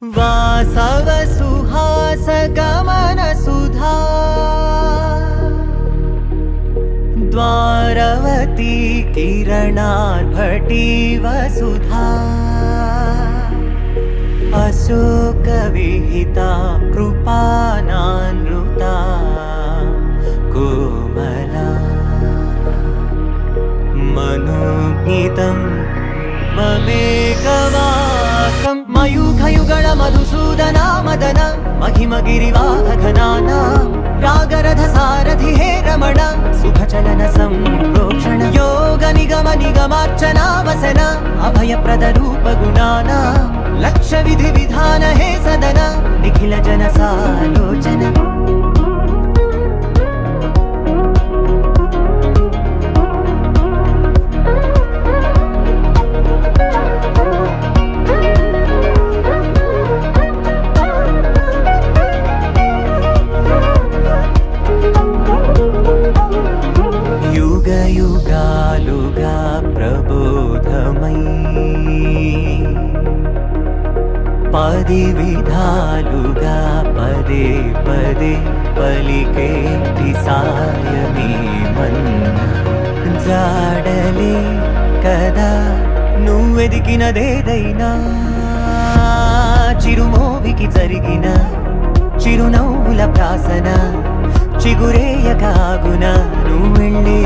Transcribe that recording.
वासव सुहास गमन सुधा द्वारवती किरणार्भटी वसुधा अशोक विहिता कृपानानृता कोमला मनोज्ञितं ममेकवाकं मयूखयुगल मधुसूदना मदन महिमगिरिवाहघनाना रागरथ सारथि हे रमण सुखचलन संप्रोक्षण योग निगम निगमार्चना वसन अभयप्रद रूप गुणाना लक्ष विधि विधान हे सदन निखिल जन सालोचन युगालुगा प्रबोधमयी पदि विधालुगा पदे पदे पलिकेटि सायमे मन्न जाडले कदा నువ్వెదికినదేదైనా చిరుమోవికి జరిగిన చిరునవ్వుల ప్రాసన చిగురేయకాగున నువ్వెళ్ళే